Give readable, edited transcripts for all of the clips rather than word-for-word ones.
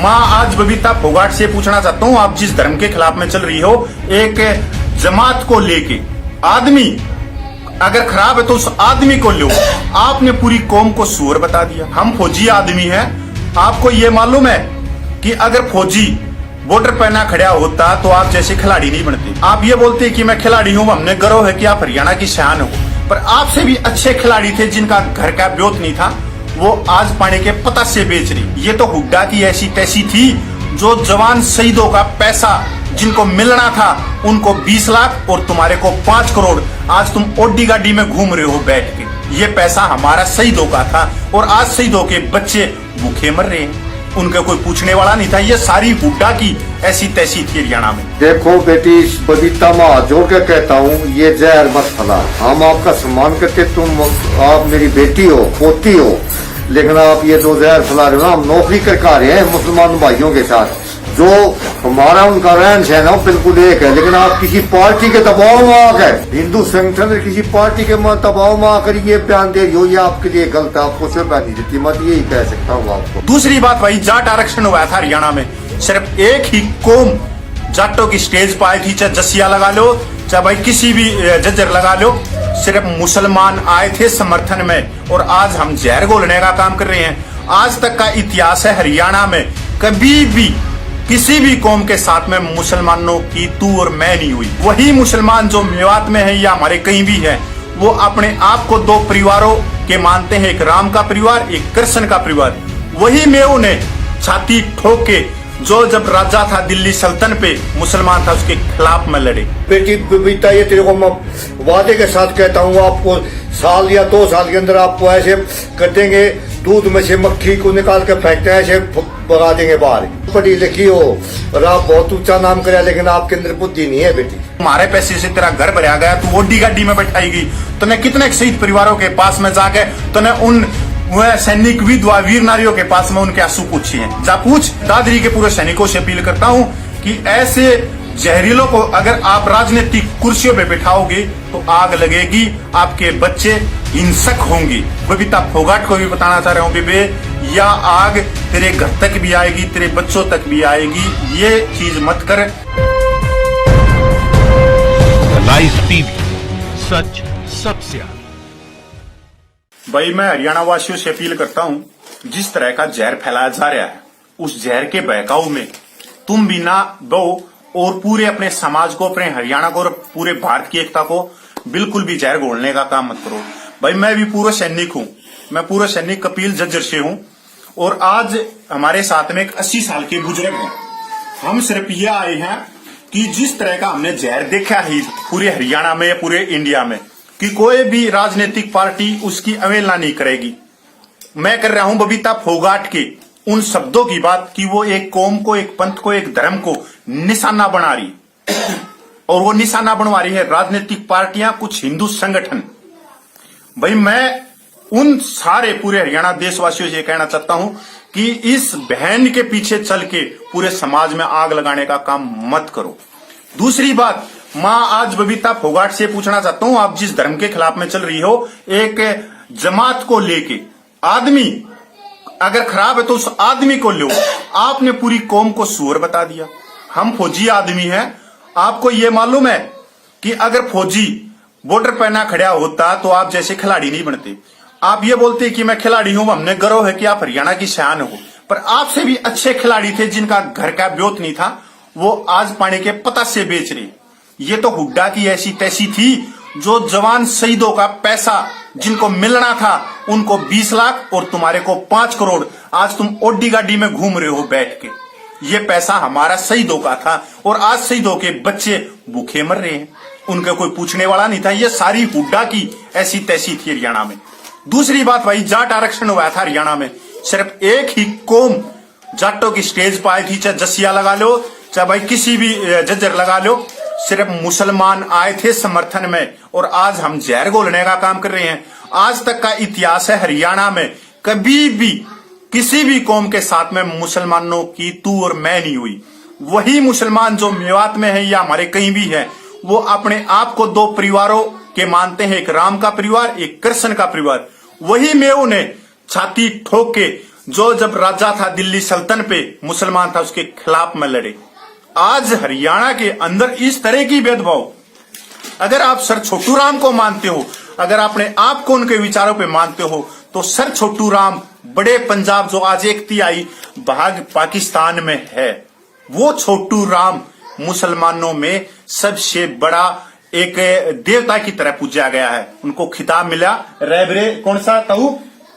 माँ आज बबीता फोगाट से पूछना चाहता हूँ, आप जिस धर्म के खिलाफ में चल रही हो, एक जमात को लेके आदमी अगर खराब है तो उस आदमी को लो। आपने पूरी कौम को सूअर बता दिया। हम फौजी आदमी हैं। आपको ये मालूम है कि अगर फौजी बॉर्डर पर ना खड़ा होता तो आप जैसे खिलाड़ी नहीं बनते। आप ये बोलते कि मैं खिलाड़ी हूँ, हमने गर्व है कि आप हरियाणा की शान हो, पर आपसे भी अच्छे खिलाड़ी थे जिनका घर का ब्योत नहीं था, वो आज पानी के पता से बेच रही। ये तो हुड्डा की ऐसी तैसी थी जो जवान शहीदों का पैसा जिनको मिलना था उनको 20 लाख और तुम्हारे को 5 करोड़, आज तुम ओडी गाड़ी में घूम रहे हो बैठ के। ये पैसा हमारा शहीदों का था और आज शहीदों के बच्चे भूखे मर रहे हैं, उनका कोई पूछने वाला नहीं था। ये सारी हुड्डा की ऐसी तैसी थी हरियाणा में। देखो बेटी, बबीता माँ जोड़ के कहता हूँ, ये जहर मत फैला। हम आपका सम्मान करते, तुम आप मेरी बेटी हो, पोती हो, लेकिन आप ये जो जहर फैला रहे हो ना, हम नौकरी कर रहे हैं मुसलमान भाइयों के साथ। जो हमारा उनका रहन सहन है बिल्कुल एक है, लेकिन आप किसी पार्टी के दबाव में आकर, हिंदू संगठन किसी पार्टी के दबाव में आकर ये बयान दे रही हो, ये आपके लिए गलत है। आपको सिर्फ नहीं देती, मैं यही कह सकता हूँ आपको। दूसरी बात भाई, जाट आरक्षण हुआ था हरियाणा में, सिर्फ एक ही कौम जाटों की स्टेज पर आई थी, चाहे जसिया लगा लो, चाहे भाई किसी भी जज्जर लगा लो, सिर्फ मुसलमान आए थे समर्थन में। और आज हम जहर घोलने का काम कर रहे हैं। आज तक का इतिहास है हरियाणा में, कभी भी किसी भी कौम के साथ में मुसलमानों की तू और मैं नहीं हुई। वही मुसलमान जो मेवात में है या हमारे कहीं भी है, वो अपने आप को दो परिवारों के मानते हैं, एक राम का परिवार, एक कृष्ण का परिवार। वही में उन्हें छाती ठोक के, जो जब राजा था दिल्ली सल्तन पे, मुसलमान था, उसके खिलाफ में लड़े। बेटी बबीता, ये तेरे को मैं वादे के साथ कहता हूँ, आपको साल या 2 साल के अंदर आपको ऐसे कर देंगे, दूध में से मक्खी को निकाल के फेंकते हैं, ऐसे भगा देंगे बाहर। पढ़ी लिखी हो और आप बहुत ऊंचा नाम करे, लेकिन आपके अंदर बुद्धि नहीं है बेटी। हमारे पैसे से तेरा घर भरा गया, तू ओडी गाड़ी में बैठाई गई, तूने कितने शहीद परिवारों के पास में जाके तूने उन सैनिक विधवा वीर नारियों के पास में उनके आंसू पूछे हैं। जा पूछ। दादरी के पूरे सैनिकों से अपील करता हूँ कि ऐसे जहरीलों को अगर आप राजनीतिक कुर्सियों पे बैठाओगे तो आग लगेगी, आपके बच्चे हिंसक होंगे। बबीता फोगाट को भी बताना चाह रहा हूँ, बेबे, या आग तेरे घर तक भी आएगी, तेरे बच्चों तक भी आएगी। ये चीज मत कर। लाइव टीवी, सच सबसे आगे। भाई मैं हरियाणा वासियों से अपील करता हूँ, जिस तरह का जहर फैलाया जा रहा है, उस जहर के बहकाव में तुम भी ना बो और पूरे अपने समाज को, अपने हरियाणा को और पूरे भारत की एकता को बिल्कुल भी जहर घोलने का काम मत करो। भाई मैं भी पूर्व सैनिक हूँ, मैं पूर्व सैनिक कपिल जज्जर से हूँ, और आज हमारे साथ में एक 80 साल के बुजुर्ग हैं। हम सिर्फ ये आए हैं कि जिस तरह का हमने जहर देखा है पूरे हरियाणा में या पूरे इंडिया में, कि कोई भी राजनीतिक पार्टी उसकी अवहेलना नहीं करेगी। मैं कर रहा हूं बबीता फोगाट के उन शब्दों की बात कि वो एक कौम को, एक पंथ को, एक धर्म को निशाना बना रही, और वो निशाना बनवा रही है राजनीतिक पार्टियां, कुछ हिंदू संगठन। भाई मैं उन सारे पूरे हरियाणा देशवासियों से कहना चाहता हूं कि इस बहन के पीछे चल के पूरे समाज में आग लगाने का काम मत करो। दूसरी बात, माँ आज बबीता फोगाट से पूछना चाहता हूँ, आप जिस धर्म के खिलाफ में चल रही हो, एक जमात को लेके आदमी अगर खराब है तो उस आदमी को लो। आपने पूरी कौम को सूअर बता दिया। हम फौजी आदमी हैं। आपको ये मालूम है कि अगर फौजी बॉर्डर पर ना खड़ा होता तो आप जैसे खिलाड़ी नहीं बनते। आप ये बोलते कि मैं खिलाड़ी हूं, हमने गर्व है कि आप हरियाणा की शान हो, पर आपसे भी अच्छे खिलाड़ी थे जिनका घर का ब्योत नहीं था, वो आज पानी के पता से बेच रहे। ये तो हुड्डा की ऐसी तैसी थी जो जवान शहीदों का पैसा जिनको मिलना था उनको 20 लाख और तुम्हारे को 5 करोड़, आज तुम ओडी गाड़ी में घूम रहे हो बैठ के। ये पैसा हमारा शहीदों का था और आज शहीदों के बच्चे भूखे मर रहे हैं, उनका कोई पूछने वाला नहीं था। ये सारी हुड्डा की ऐसी तैसी थी हरियाणा में। दूसरी बात भाई, जाट आरक्षण हुआ था हरियाणा में, सिर्फ एक ही कौम जाटों की स्टेज पर आई थी, चाहे जसिया लगा लो, चाहे भाई किसी भी जज्जर लगा लो, सिर्फ मुसलमान आए थे समर्थन में, और आज हम जहर घोलने का काम कर रहे हैं। आज तक का इतिहास है हरियाणा में, कभी भी किसी भी कौम के साथ में मुसलमानों की तू और मैं नहीं हुई। वही मुसलमान जो मेवात में है या हमारे कहीं भी है, वो अपने आप को दो परिवारों के मानते हैं, एक राम का परिवार, एक कृष्ण का परिवार। वही में उन्हें छाती ठोक के, जो जब राजा था दिल्ली सल्तन पे मुसलमान था उसके खिलाफ में लड़े। आज हरियाणा के अंदर इस तरह की भेदभाव, अगर आप सर छोटू राम को मानते हो, अगर अपने आप को उनके विचारों पे मानते हो, तो सर छोटू राम बड़े पंजाब जो आज एक तिहाई भाग पाकिस्तान में है, वो छोटू राम मुसलमानों में सबसे बड़ा एक देवता की तरह पूजा गया है। उनको खिताब मिला रहबरे कौन सा ताऊ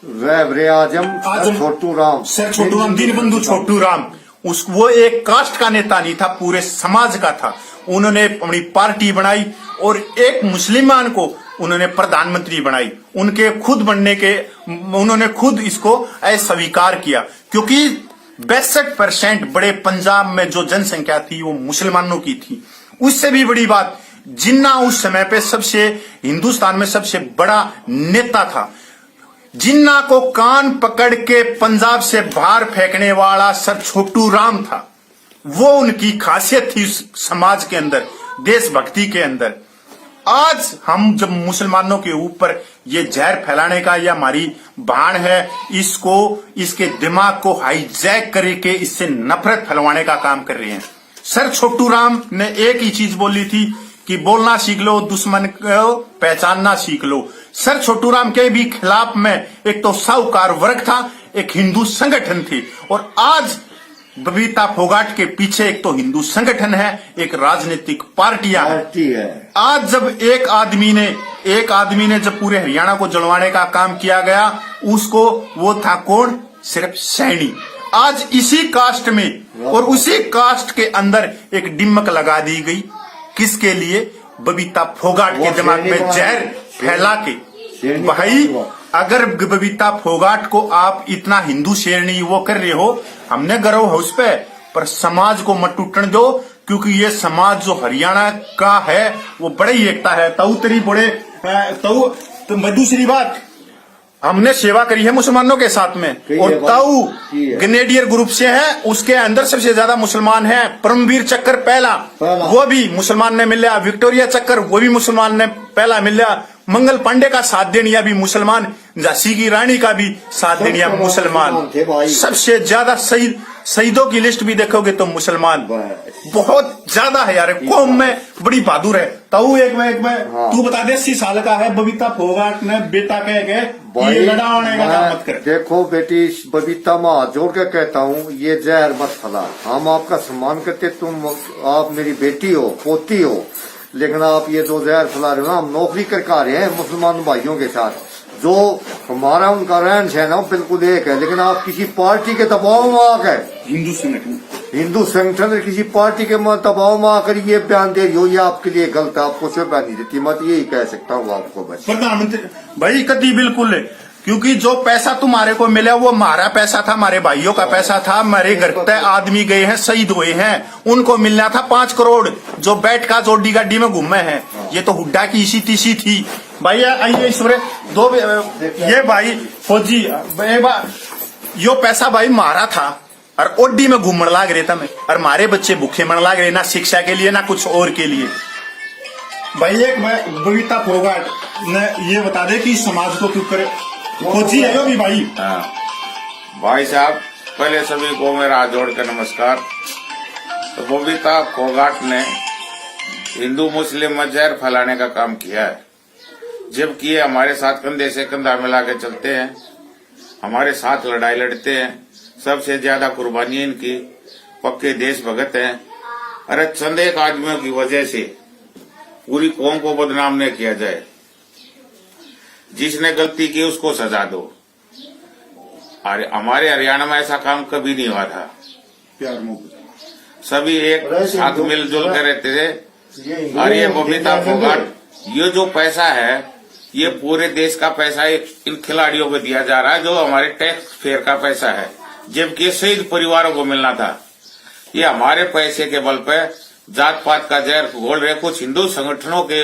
रहबरे आजम छोटू राम, सर छोटू राम, दीनबंधु छोटू राम। वो एक कास्ट का नेता नहीं था, पूरे समाज का था। उन्होंने अपनी पार्टी बनाई और एक मुसलमान को उन्होंने प्रधानमंत्री बनाई। उनके खुद बनने के उन्होंने खुद इसको अस्वीकार किया, क्योंकि 62% बड़े पंजाब में जो जनसंख्या थी वो मुसलमानों की थी। उससे भी बड़ी बात, जिन्ना उस समय पे सबसे हिंदुस्तान में सबसे बड़ा नेता था। जिन्ना को कान पकड़ के पंजाब से बाहर फेंकने वाला सर छोटू राम था। वो उनकी खासियत थी उस समाज के अंदर, देशभक्ति के अंदर। आज हम जब मुसलमानों के ऊपर ये जहर फैलाने का ये हमारी बाण है, इसको इसके दिमाग को हाईजैक करके इससे नफरत फैलवाने का काम कर रहे हैं। सर छोटू राम ने एक ही चीज बोली थी कि बोलना सीख लो, दुश्मन को पहचानना सीख लो। सर छोटू राम के भी खिलाफ में एक तो साहूकार वर्ग था, एक हिंदू संगठन थी, और आज बबीता फोगाट के पीछे एक तो हिंदू संगठन है, एक राजनीतिक पार्टियां है। आज जब एक आदमी ने जब पूरे हरियाणा को जलवाने का काम किया गया, उसको वो था कौन? सिर्फ सैनी। आज इसी कास्ट में और उसी कास्ट के अंदर एक डिमक लगा दी गई। किसके लिए? बबीता फोगाट के दिमाग में जहर फैला के। भाई अगर बबीता फोगाट को आप इतना हिंदू शेरनी वो कर रहे हो, हमने गर्व है उस पर समाज को मत टूटने दो, क्योंकि ये समाज जो हरियाणा का है वो बड़े ही एकता है। ताऊ तेरी बड़े ताऊ। तो दूसरी बात, हमने सेवा करी है मुसलमानों के साथ में, और ताऊ ग्रेनेडियर ग्रुप से है, उसके अंदर सबसे ज्यादा मुसलमान है। परमवीर चक्कर पहला वो भी मुसलमान ने मिला, विक्टोरिया चक्कर वो भी मुसलमान ने पहला मिला, मंगल पांडे का साथ देनिया भी मुसलमान, झांसी की रानी का भी साथ देनिया मुसलमान। सबसे ज्यादा शहीदों की लिस्ट भी देखोगे तो मुसलमान बहुत ज्यादा है यार, कौम में बड़ी बहादुर है। ताऊ एक तू बता दे, 80 साल का है बबीता फोगाट ने बेटा कह गए ये लड़ा होने का काम मत कर। देखो बेटी बबीता, मैं हाथ जोड़ के कहता हूँ ये जहर मत फैला। हम आपका सम्मान करते, आप मेरी बेटी हो, पोती हो, लेकिन आप ये जो जहर फैला रहे हो ना, हम नौकरी करके आ रहे हैं मुसलमान भाइयों के साथ। जो हमारा उनका रहन सहन है बिल्कुल एक है, लेकिन आप किसी पार्टी के दबाव में आकर हिंदू संगठन किसी पार्टी के दबाव में आकर ये बयान दे रही हो, ये आपके लिए गलत है। आपको से बयान नहीं देती, मैं यही कह सकता हूँ आपको बस। प्रधानमंत्री भाई कति बिल्कुल है, क्योंकि जो पैसा तुम्हारे को मिला वो हमारा पैसा था, हमारे भाइयों का पैसा था। हमारे घर पे आदमी गए हैं, शहीद हुए हैं, उनको मिलना था 5 करोड़, जो बैठ का जोड़ी गाड़ी में घूमे हैं। ये तो हुड्डा की इसी तीसी थी। भाई आइए ईश्वर दो ये भाई फौजी यो पैसा भाई मारा था और ओडी में घूमने लाग रहे था मैं, और हमारे बच्चे भूखे मरने लाग रहे, ना शिक्षा के लिए ना कुछ और के लिए। भाई एक बबीता फोगाट ने ये बता दे कि समाज को क्यों करे फौजी है भी भाई। भाई साहब पहले सभी को मेरा हाथ जोड़कर नमस्कार। तो बबीता फोगाट ने हिंदू मुस्लिम में जहर फैलाने का काम किया है, जबकि ये हमारे साथ कंधे से कंधा मिला के चलते हैं, हमारे साथ लड़ाई लड़ते हैं, सबसे ज्यादा कुर्बानी इनकी, पक्के देशभगत हैं। अरे चंद एक आदमियों की वजह से पूरी कौम को बदनाम न किया जाए। जिसने गलती की उसको सजा दो। अरे हमारे हरियाणा में ऐसा काम कभी नहीं हुआ था, सभी एक साथ मिलजुल कर रहते थे। और ये बबीता फोगाट, ये जो पैसा है ये पूरे देश का पैसा इन खिलाड़ियों को दिया जा रहा है, जो हमारे टैक्स फेयर का पैसा है, जबकि शहीद परिवारों को मिलना था। ये हमारे पैसे के बल पे जात पात का जहर घोल रहे, कुछ हिंदू संगठनों के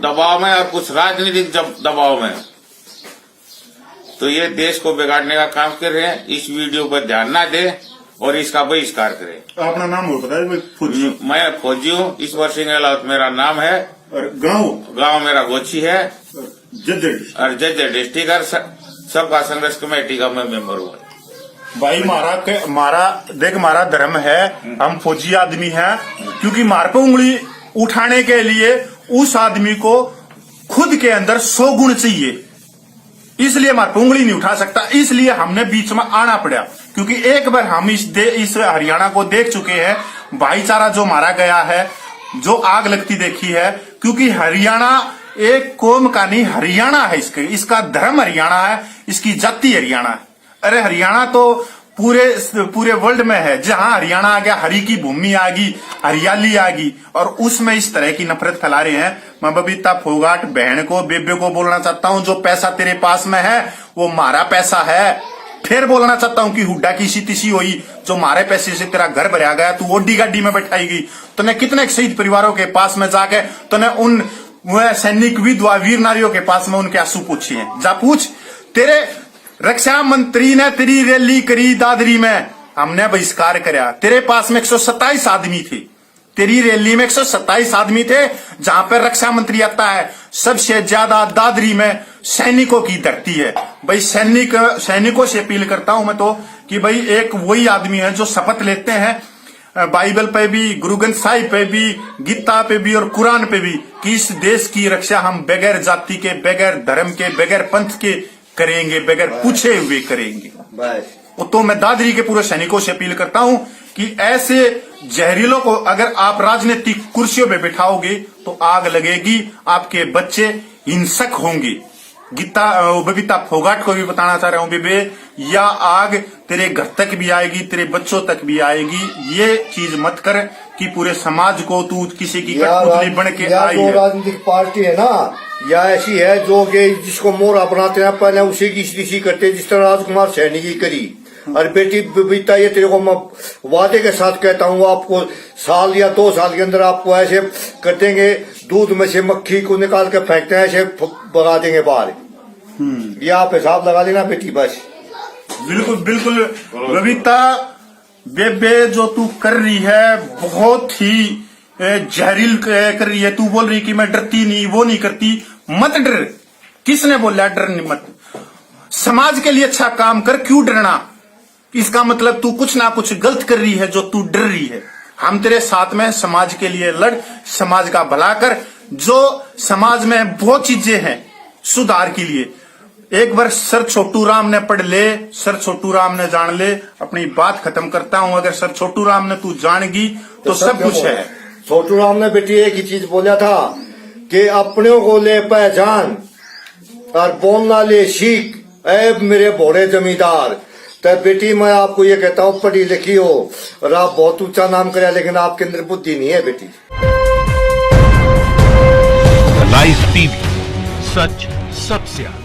दबाव में और कुछ राजनीतिक दबाव में। तो ये देश को बिगाड़ने का काम कर रहे हैं। इस वीडियो पर ध्यान न दें और इसका बहिष्कार करें। अपना नाम हो बताइए। मैं फौजी हूँ, ईश्वर सिंह गहलोत मेरा नाम है, और गांव मेरा गोची है, और जज्जर डिस्ट्रिक्ट। सबका संघर्ष कमेटी का मैं मेंबर हूँ। भाई मारा धर्म है, हम फौजी आदमी हैं, क्योंकि मार पे उंगली उठाने के लिए उस आदमी को खुद के अंदर 100 गुण चाहिए, इसलिए मार पे उंगली नहीं उठा सकता। इसलिए हमने बीच में आना पड़ा, क्योंकि एक बार हम इस हरियाणा को देख चुके हैं, भाईचारा जो मारा गया है, जो आग लगती देखी है। क्योंकि हरियाणा एक कौम का नहीं, हरियाणा है इसका धर्म हरियाणा है, इसकी जाति हरियाणा है। अरे हरियाणा तो पूरे वर्ल्ड में है। जहां हरियाणा आ गया, हरी की भूमि आ गई, हरियाली आ गई, और उसमें इस तरह की नफरत फैला रहे हैं। मैं बबीता फोगाट बहन को, बेबे को बोलना चाहता हूं, जो पैसा तेरे पास में है वो मारा पैसा है। फिर बोलना चाहता हूं कि हुड्डा की तिसी हुई, जो मारे पैसे से तेरा घर भरा गया, तू ओडी गाड़ी में बैठाई गई। तूने कितने शहीद परिवारों के पास में जाके तूने उन सैनिक विधवा वीर नारियों के पास में उनके आंसू पूछे हैं? जा पूछ। तेरे रक्षा मंत्री ने तेरी रैली करी दादरी में, हमने बहिष्कार कराया। तेरे पास में 127 आदमी थे, तेरी रैली में 127 आदमी थे। जहां पर रक्षा मंत्री आता है, सबसे ज्यादा दादरी में सैनिकों की धरती है। भाई सैनिकों से अपील करता हूं मैं तो कि भाई एक वही आदमी है जो शपथ लेते हैं बाइबल पे भी, गुरु ग्रंथ साहिब पे भी, गीता पे भी और कुरान पे भी, कि इस देश की रक्षा हम बगैर जाति के, बगैर धर्म के, बगैर पंथ के करेंगे, बगैर पूछे हुए करेंगे। तो मैं दादरी के पूरे सैनिकों से अपील करता हूं कि ऐसे जहरीलों को अगर आप राजनीतिक कुर्सियों पे बिठाओगे तो आग लगेगी, आपके बच्चे हिंसक होंगे। बबीता फोगाट को भी बताना चाह रहा हूं, बेबे, या आग तेरे घर तक भी आएगी, तेरे बच्चों तक भी आएगी। ये चीज मत कर कि पूरे समाज को तू किसी की कठपुतली बन के आई है। राजनीतिक पार्टी है ना, या ऐसी है जो कि जिसको मोरा बनाते हैं, पहले उसी की स्थिति करते, जिस तरह राजकुमार सैनी की करी। और बेटी बबीता, ये तेरे को मैं वादे के साथ कहता हूँ, आपको साल या 2 साल के अंदर आपको ऐसे कर देंगे, दूध में से मक्खी को निकाल के फेंकते हैं, ऐसे भगा देंगे बाहर। ये आप हिसाब लगा लेना बेटी, बस। बिल्कुल बिल्कुल बबीता, बेबे जो तू कर रही है बहुत ही जहरील कर रही है। तू बोल रही कि मैं डरती नहीं, वो नहीं करती, मत डर। किसने बोला डर नहीं? मत, समाज के लिए अच्छा काम कर, क्यों डरना? इसका मतलब तू कुछ ना कुछ गलत कर रही है जो तू डर रही है। हम तेरे साथ में, समाज के लिए लड़, समाज का भला कर। जो समाज में बहुत चीजें हैं सुधार के लिए, एक बार सर छोटू राम ने पढ़ ले, सर छोटू राम ने जान ले। अपनी बात खत्म करता हूं, अगर सर छोटू राम ने तू जान गई तो सब कुछ है। छोटू राम ने बेटी एक ही चीज बोला था कि अपने को ले पहचान और बोलना ले सीख, ऐ मेरे भोले जमींदार। तो बेटी मैं आपको ये कहता हूँ, पढ़ी लिखी हो और आप बहुत ऊंचा नाम करे, लेकिन आपके अंदर बुद्धि नहीं है बेटी। लाइव टीवी, सच सबसे आगे।